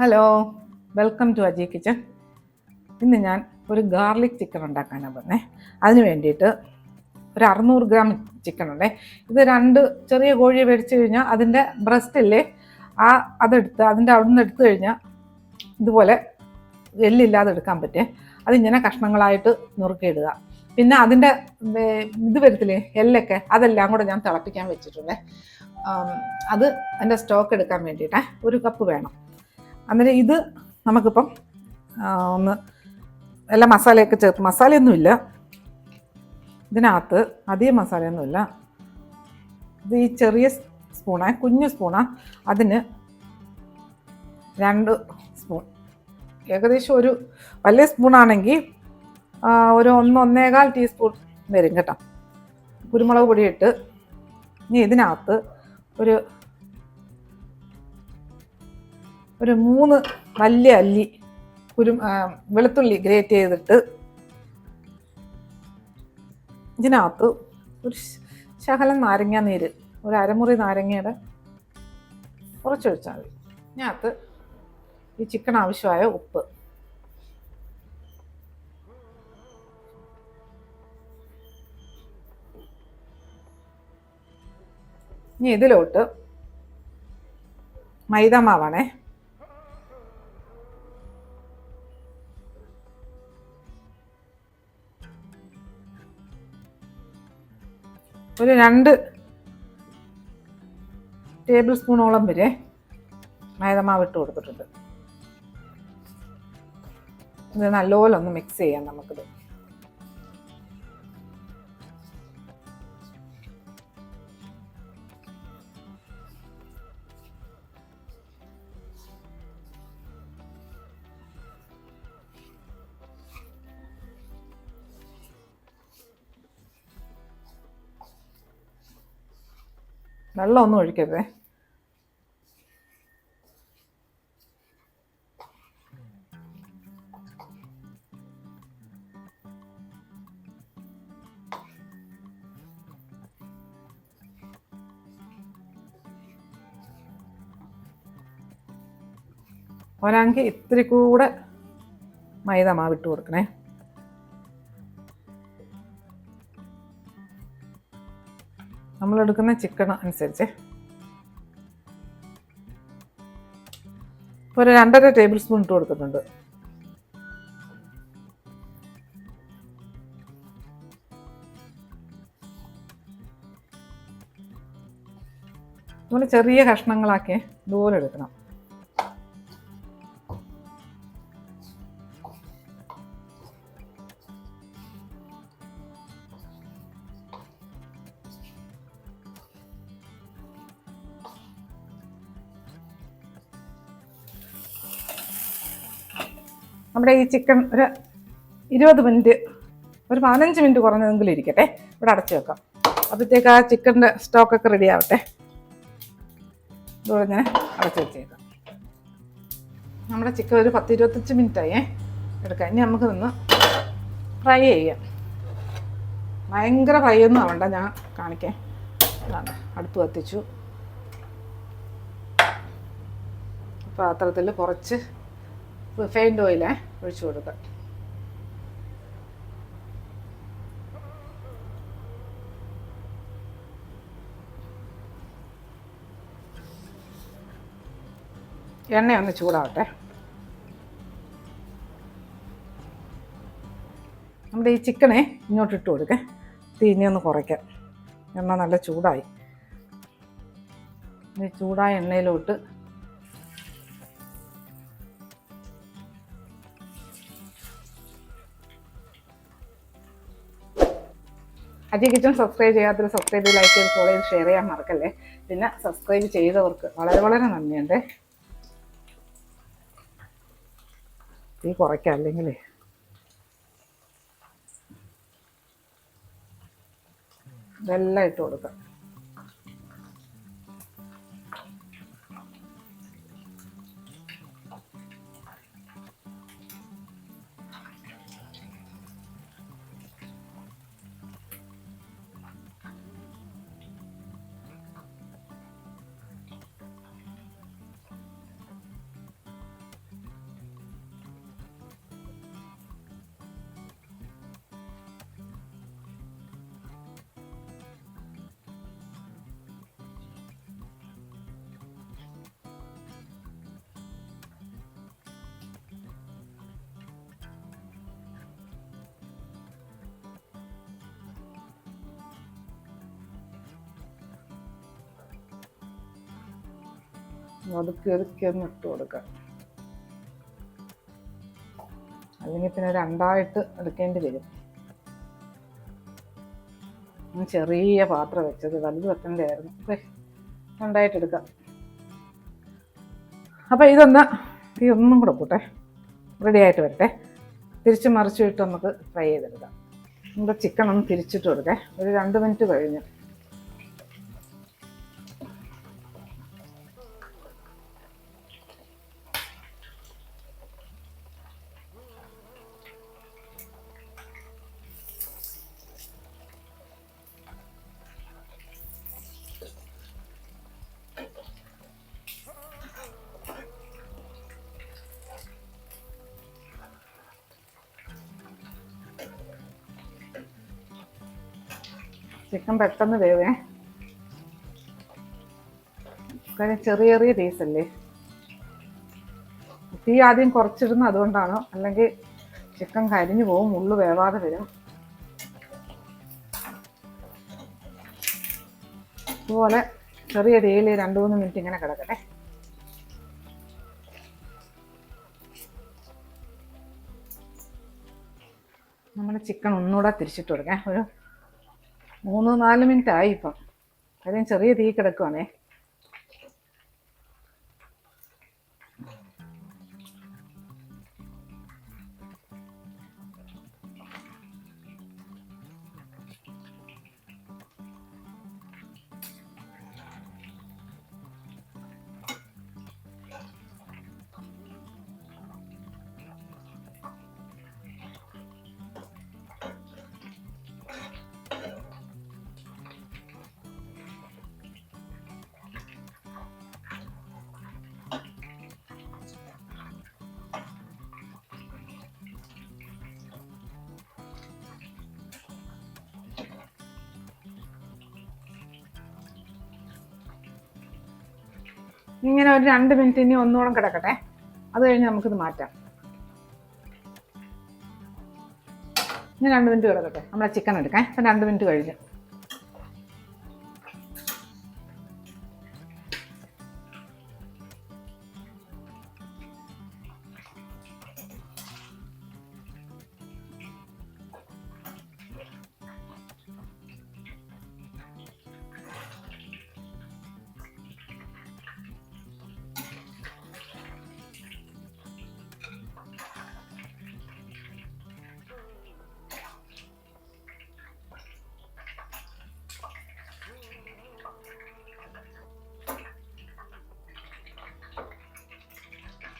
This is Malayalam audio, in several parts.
Hello, welcome to Aji kitchen. ഇന്ന് ഞാൻ ഒരു ഗാർലിക് ചിക്കൻ ഉണ്ടാക്കാനാണ് പറഞ്ഞേ. അതിന് വേണ്ടിയിട്ട് ഒരു 600 ഗ്രാം ചിക്കൻ ഉണ്ടേ. ഇത് 2 ചെറിയ കോഴിയെ മേടിച്ചു കഴിഞ്ഞാൽ അതിൻ്റെ ബ്രസ്റ്റില്ലേ അതെടുത്ത് അതിൻ്റെ അവിടെ നിന്ന് എടുത്തു കഴിഞ്ഞാൽ ഇതുപോലെ എല്ലില്ലാതെ എടുക്കാൻ പറ്റേ. അതിങ്ങനെ കഷ്ണങ്ങളായിട്ട് നുറുക്കിയിടുക. പിന്നെ അതിൻ്റെ ഇത് വരത്തില്ലേ എല്ലൊക്കെ, അതെല്ലാം കൂടെ ഞാൻ തിളപ്പിക്കാൻ വെച്ചിട്ടുണ്ടേ. അത് അതിൻ്റെ സ്റ്റോക്ക് എടുക്കാൻ വേണ്ടിയിട്ടേ 1 കപ്പ് വേണം. അന്നേരം ഇത് നമുക്കിപ്പം ഒന്ന് എല്ലാ മസാലയൊക്കെ ചേർത്ത്, മസാലയൊന്നുമില്ല ഇതിനകത്ത്, അധികം മസാലയൊന്നുമില്ല. ഇത് ഈ ചെറിയ കുഞ്ഞു സ്പൂണാണ്, അതിന് 2 സ്പൂൺ, ഏകദേശം ഒരു വലിയ സ്പൂണാണെങ്കിൽ ഒരു 1-1.25 ടീസ്പൂൺ വരും കേട്ടോ കുരുമുളക് പൊടി ഇട്ട്. ഇനി ഇതിനകത്ത് ഒരു 3 വലിയ അല്ലി വെളുത്തുള്ളി ഗ്രേറ്റ് ചെയ്തിട്ട് ഇതിനകത്ത് ഒരു ശകലം നാരങ്ങ നീര്, ഒരു അരമുറി നാരങ്ങയുടെ കുറച്ചൊഴിച്ചാൽ മതി. ഇതിനകത്ത് ഈ ചിക്കൻ ആവശ്യമായ ഉപ്പ്, ഇനി ഇതിലോട്ട് മൈദാമാവാണേ. ഒരു 2 ടേബിൾ സ്പൂണോളം വരെ മൈദമാവ് ഇട്ട് കൊടുത്തിട്ടുണ്ട്. ഇത് നല്ലപോലെ ഒന്ന് മിക്സ് ചെയ്യാം നമുക്കിത്. വെള്ളമൊന്നും ഒഴിക്കരുതേ. ഒരാണെങ്കിൽ ഇത്തിരി കൂടെ മൈദ മാവ് ഇട്ട് കൊടുക്കണേ. നമ്മളെടുക്കുന്ന ചിക്കൻ അനുസരിച്ച് ഒരു 2.5 ടേബിൾ സ്പൂൺ ഇട്ട് കൊടുത്തിട്ടുണ്ട്. ഇതുപോലെ ചെറിയ കഷ്ണങ്ങളാക്കി ഇതുപോലെ എടുക്കണം. നമ്മുടെ ഈ ചിക്കൻ ഒരു 20 മിനിറ്റ്, ഒരു 15 മിനിറ്റ് കുറഞ്ഞതെങ്കിലും ഇരിക്കട്ടെ. ഇവിടെ അടച്ചു വെക്കാം. അപ്പോഴത്തേക്ക് ആ ചിക്കൻ്റെ സ്റ്റോക്കൊക്കെ റെഡി ആവട്ടെ. ഇതുപോലെ ഞാൻ അടച്ചു വെച്ചേക്കാം. നമ്മുടെ ചിക്കൻ ഒരു 10-25 മിനിറ്റായേ എടുക്കാം. ഇനി നമുക്ക് നിന്ന് ഫ്രൈ ചെയ്യാം. ഭയങ്കര ഫ്രൈ ഒന്നും ആവണ്ട, ഞാൻ കാണിക്കാം. അതാണ് അടുപ്പ് കത്തിച്ചു. പാത്രത്തിൽ കുറച്ച് റിഫൈൻഡ് ഓയിലേ ഒഴിച്ചു കൊടുക്കുക. എണ്ണയൊന്ന് ചൂടാവട്ടെ. നമ്മുടെ ഈ ചിക്കനെ ഇങ്ങോട്ട് ഇട്ട് കൊടുക്കേ. തീഞ്ഞി ഒന്ന് കുറയ്ക്കാം. എണ്ണ നല്ല ചൂടായി. ഈ ചൂടായ എണ്ണയിലോട്ട് അജി കിച്ചൺ സബ്സ്ക്രൈബ് ചെയ്യാത്തവർ സബ്സ്ക്രൈബ് ചെയ്ത്, ലൈക്ക് ചെയ്ത്, ഫോളോ ചെയ്ത്, ഷെയർ ചെയ്യാൻ മറക്കല്ലേ. പിന്നെ സബ്സ്ക്രൈബ് ചെയ്തവർക്ക് വളരെ വളരെ നന്ദിയുണ്ട്. തീ കുറയ്ക്കാം, അല്ലെങ്കിൽ ഇതെല്ലാം ഇട്ട് കൊടുക്കാം. ഒതുക്കി ഒതുക്കി ഒന്ന് ഇട്ട് കൊടുക്കുക. അല്ലെങ്കിൽ പിന്നെ രണ്ടായിട്ട് എടുക്കേണ്ടി വരും. ചെറിയ പാത്രം വെച്ചത്, വലുത് വെക്കേണ്ടതായിരുന്നു. രണ്ടായിട്ട് എടുക്കാം. അപ്പോൾ ഇതൊന്നും കൂടെ കൂട്ടെ, റെഡി ആയിട്ട് വരട്ടെ. തിരിച്ച് മറിച്ചിട്ട് നമുക്ക് ഫ്രൈ ചെയ്തെടുക്കാം. നമ്മുടെ ചിക്കൻ ഒന്ന് തിരിച്ചിട്ട് കൊടുക്കേ. ഒരു 2 മിനിറ്റ് കഴിഞ്ഞു. ചിക്കൻ പെട്ടെന്ന് വേവേ, കാര്യം ചെറിയ ചെറിയ പീസല്ലേ. തീ ആദ്യം കുറച്ചിടുന്നു, അതുകൊണ്ടാണ്. അല്ലെങ്കിൽ ചിക്കൻ കരിഞ്ഞു പോവും, ഉള്ളു വേവാതെ വരും. അതുപോലെ ചെറിയ തീയിൽ 2-3 മിനിറ്റ് ഇങ്ങനെ കിടക്കട്ടെ. നമ്മൾ ചിക്കൻ ഒന്നുകൂടെ തിരിച്ചിട്ട് കൊടുക്കാം. ഒരു 3-4 മിനിറ്റ് ആയി ഇപ്പം. കാര്യം ചെറിയ തീ കിടക്കുവാണേ. ഇങ്ങനെ ഒരു 2 മിനിറ്റ് ഇനി ഒന്നുകൂടെ കിടക്കട്ടെ. അത് കഴിഞ്ഞ് നമുക്കിത് മാറ്റാം. ഇനി 2 മിനിറ്റ് കിടക്കട്ടെ. നമ്മളെ ചിക്കൻ എടുക്കാം. ഇപ്പം 2 മിനിറ്റ് കഴിഞ്ഞു.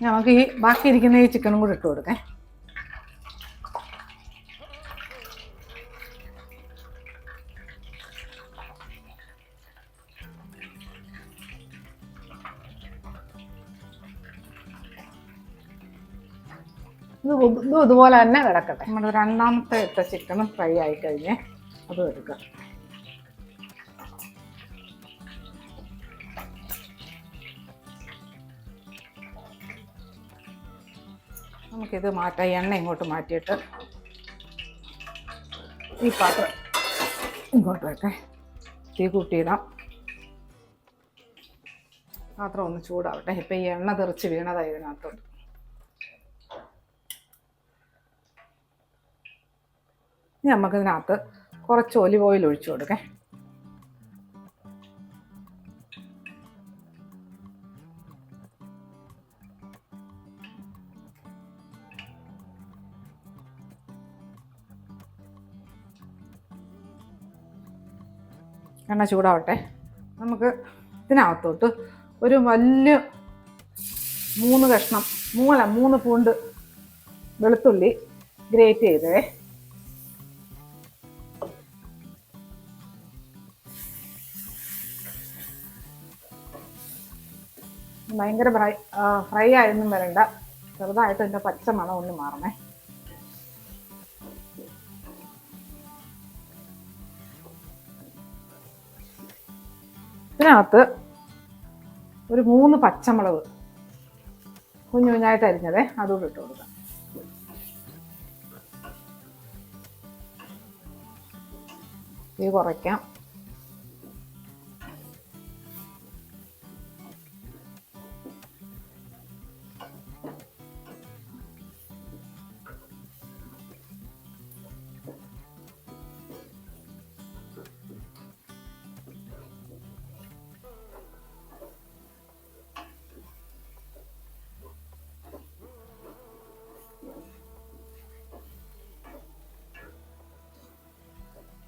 നമുക്ക് ഈ ബാക്കി ഇരിക്കുന്ന ഈ ചിക്കനും കൂടി ഇട്ട് കൊടുക്കാം. ഇതും ഇതുപോലെ തന്നെ കിടക്കട്ടെ. നമ്മുടെ രണ്ടാമത്തെ ഇട്ട ചിക്കനും ഫ്രൈ ആയി കഴിഞ്ഞ് അതും എടുക്കാം. നമുക്കിത് മാറ്റാം. എണ്ണ ഇങ്ങോട്ട് മാറ്റിയിട്ട് ഈ പാത്രം ഇങ്ങോട്ട് വെക്കാം. തീ കൂട്ടിയിടാം. പാത്രം ഒന്ന് ചൂടാവട്ടെ. ഇപ്പം ഈ എണ്ണ തെറിച്ച് വീണതായി ഇതിനകത്തോട്ട്. ഇനി നമുക്കിതിനകത്ത് കുറച്ച് ഒലിവ് ഓയിൽ ഒഴിച്ചു കൊടുക്കാം. എണ്ണ ചൂടാവട്ടെ. നമുക്ക് ഇതിനകത്തോട്ട് ഒരു വലിയ 3 പൂണ്ട് വെളുത്തുള്ളി ഗ്രേറ്റ് ചെയ്തേ. ഭയങ്കര ഫ്രൈ ആയൊന്നും വരണ്ട. ചെറുതായിട്ട് ഇതിൻ്റെ പച്ച മണം ഒന്ന് മാറണേ. ഇതിനകത്ത് ഒരു 3 പച്ചമുളക് കുഞ്ഞു കുഞ്ഞായിട്ട് അരിഞ്ഞതേ അതുകൂടെ ഇട്ട് കൊടുക്കാം. തീ കുറയ്ക്കാം.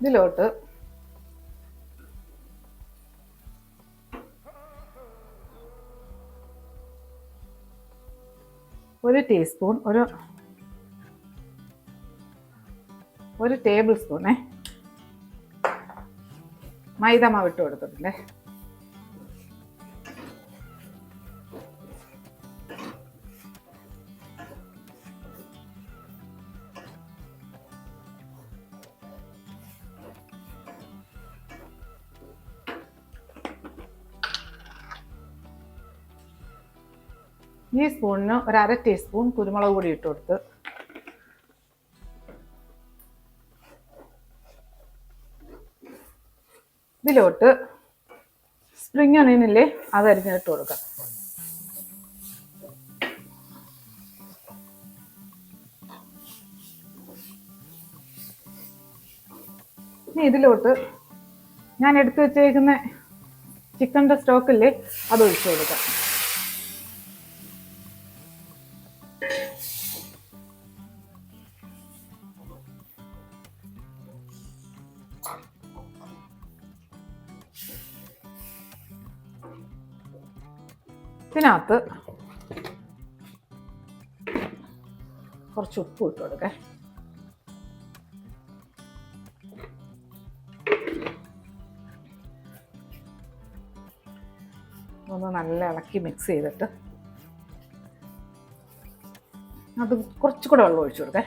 ഇതിലോട്ട് ഒരു ടീസ്പൂൺ ഒരു ടേബിൾ സ്പൂണേ മൈദ മാവ് ഇട്ട് കൊടുത്തിട്ടില്ലേ. ഈ സ്പൂണിന് ഒരു അര ടീസ്പൂൺ കുരുമുളക് പൊടി ഇട്ട് കൊടുത്ത് ഇതിലോട്ട് സ്പ്രിംഗ് ഒണിയനില്ലേ അത് അരിഞ്ഞിട്ട് കൊടുക്കാം. ഇനി ഇതിലോട്ട് ഞാൻ എടുത്തു വെച്ചേക്കുന്ന ചിക്കൻ്റെ സ്റ്റോക്കില്ലേ അത് ഒഴിച്ചു കൊടുക്കാം. ഇതിനകത്ത് കുറച്ച് ഉപ്പ് ഇട്ട് കൊടുക്കേ. ഒന്ന് നല്ല ഇളക്കി മിക്സ് ചെയ്തിട്ട് അത് കുറച്ചുകൂടെ വെള്ളം ഒഴിച്ചു കൊടുക്കേ.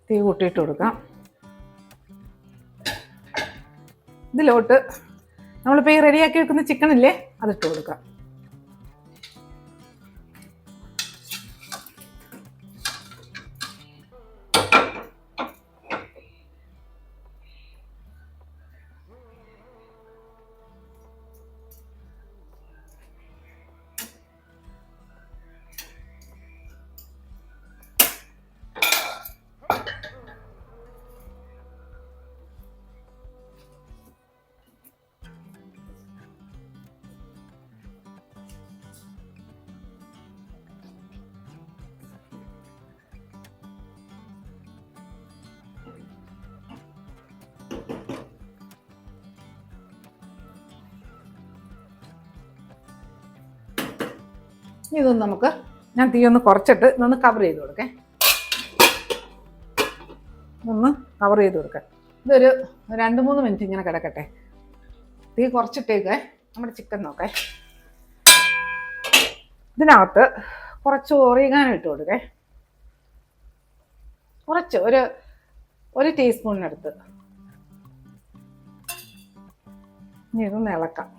തീ കൂട്ടിയിട്ട് കൊടുക്കാം. ഇതിലോട്ട് നമ്മളിപ്പോൾ ഈ റെഡിയാക്കി വെക്കുന്ന ചിക്കൻ ഇല്ലേ അതിട്ട് കൊടുക്കാം. ഇതൊന്ന് നമുക്ക് ഞാൻ തീ ഒന്ന് കുറച്ചിട്ട് ഇതൊന്ന് കവർ ചെയ്ത് കൊടുക്കേ. ഒന്ന് കവർ ചെയ്ത് കൊടുക്കാം. ഇതൊരു 2-3 മിനിറ്റ് ഇങ്ങനെ കിടക്കട്ടെ. തീ കുറച്ചിട്ടേക്ക് നമ്മുടെ ചിക്കൻ നോക്കേ. ഇതിനകത്ത് കുറച്ച് ഓറിഗാനോ ഇട്ട് കൊടുക്കേ. കുറച്ച് ഒരു ടീസ്പൂണിനടുത്ത്. ഇനി ഇതൊന്ന് ഇളക്കാം.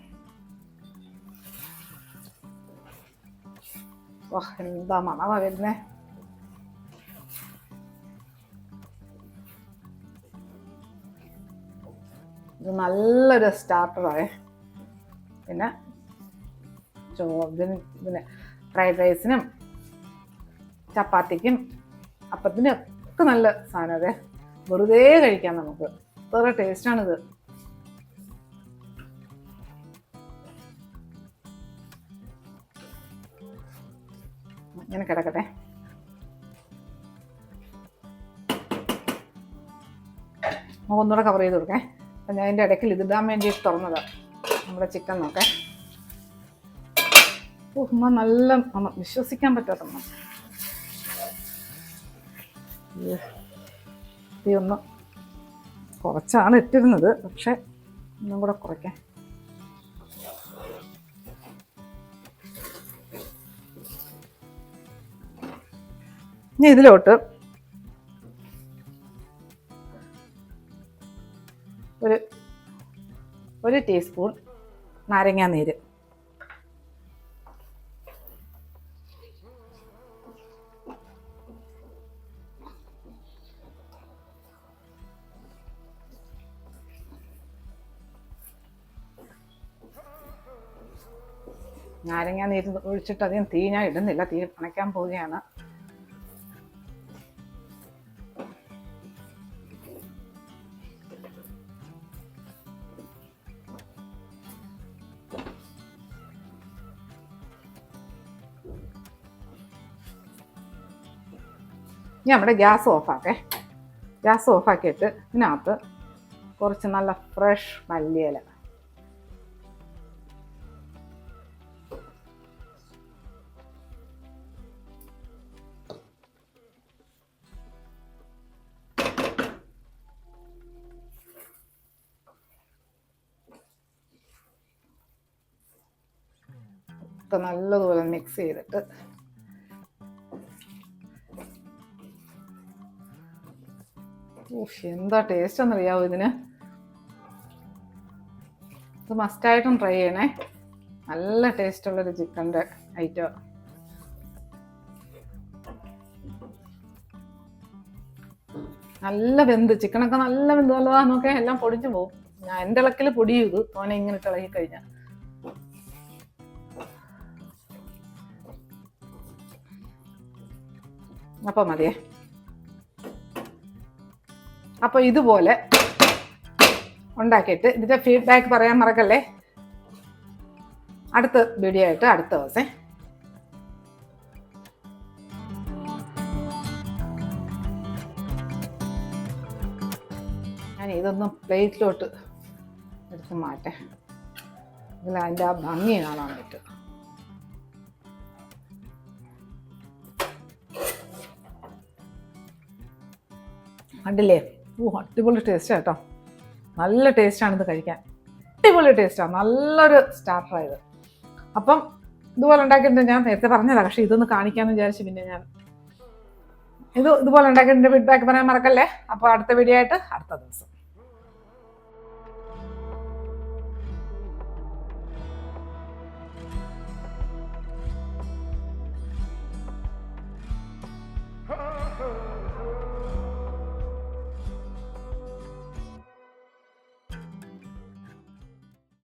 എന്താ മണമാ വരുന്നേ. ഇത് നല്ലൊരു സ്റ്റാർട്ടറാണ്. പിന്നെ ഇതിന് ഫ്രൈഡ് റൈസിനും ചപ്പാത്തിക്കും അപ്പത്തിനും ഒക്കെ നല്ല സാധനം. അതെ, വെറുതെ കഴിക്കാം നമുക്ക്. വേറെ ടേസ്റ്റാണിത്. ഇങ്ങനെ കിടക്കട്ടെ. നമുക്ക് ഒന്നുകൂടെ കവർ ചെയ്ത് കൊടുക്കേ. അപ്പം ഞാൻ അതിൻ്റെ ഇടയ്ക്ക് ഇതിടാൻ വേണ്ടി തുറന്നതാണ് നമ്മുടെ ചിക്കൻ നോക്കേ. നല്ല മണം, വിശ്വസിക്കാൻ പറ്റാത്ത മണം. തീ ഒന്ന് കുറച്ചാണ് ഇട്ടിരുന്നത്, പക്ഷെ ഒന്നും കൂടെ കുറയ്ക്കാം. ഇനി ഇതിലോട്ട് ഒരു ടീസ്പൂൺ നാരങ്ങാ നീര്. നാരങ്ങാ നീര് ഒഴിച്ചിട്ട് അധികം തീ ഞാൻ ഇടുന്നില്ല, തീ അണയ്ക്കാൻ പോവുകയാണ്. ഇനി നമ്മുടെ ഗ്യാസ് ഓഫാക്കേ. ഗ്യാസ് ഓഫാക്കിയിട്ട് ഇതിനകത്ത് കുറച്ച് നല്ല ഫ്രഷ് മല്ലിയില, ഒക്കെ നല്ലതുപോലെ മിക്സ് ചെയ്തിട്ട് എന്താ ടേസ്റ്റ് എന്നറിയാവോ ഇതിന്. ഇത് മസ്റ്റായിട്ടും ട്രൈ ചെയ്യണേ. നല്ല ടേസ്റ്റുള്ളൊരു ചിക്കൻ്റെ ഐറ്റം. നല്ല വെന്ത്, ചിക്കനൊക്കെ നല്ല വെന്ത് നല്ലതാന്നൊക്കെ എല്ലാം പൊടിഞ്ഞു പോകും. ഞാൻ എൻ്റെ ഇളക്കിൽ പൊടിയും ഇത് തോനെ ഇങ്ങനെ ഇളകി കഴിഞ്ഞാൽ. അപ്പം മതിയേ. അപ്പോൾ ഇതുപോലെ ഉണ്ടാക്കിയിട്ട് ഇതിൻ്റെ ഫീഡ്ബാക്ക് പറയാൻ മറക്കല്ലേ. അടുത്ത വീഡിയോ ആയിട്ട് അടുത്ത ദിവസം. ഞാൻ ഇതൊന്നും പ്ലേറ്റിലോട്ട് എടുത്ത് മാറ്റേ. ഇതിൽ അതിൻ്റെ ആ ഭംഗി കാണാൻ പറ്റും. കണ്ടില്ലേ? അടിപൊളി ടേസ്റ്റ് കേട്ടോ. നല്ല ടേസ്റ്റാണ് ഇത് കഴിക്കാൻ. അടിപൊളി ടേസ്റ്റാണ്. നല്ലൊരു സ്റ്റാർട്ടറായത്. അപ്പം ഇതുപോലെ ഉണ്ടാക്കിയിട്ട് ഞാൻ നേരത്തെ പറഞ്ഞതാണ്, പക്ഷേ ഇതൊന്ന് കാണിക്കാമെന്ന് വിചാരിച്ചു. പിന്നെ ഞാൻ ഇതുപോലെ ഉണ്ടാക്കിയിട്ട് ഫീഡ്ബാക്ക് പറയാൻ മറക്കല്ലേ. അപ്പോൾ അടുത്ത വീഡിയോ ആയിട്ട് അടുത്ത ദിവസം.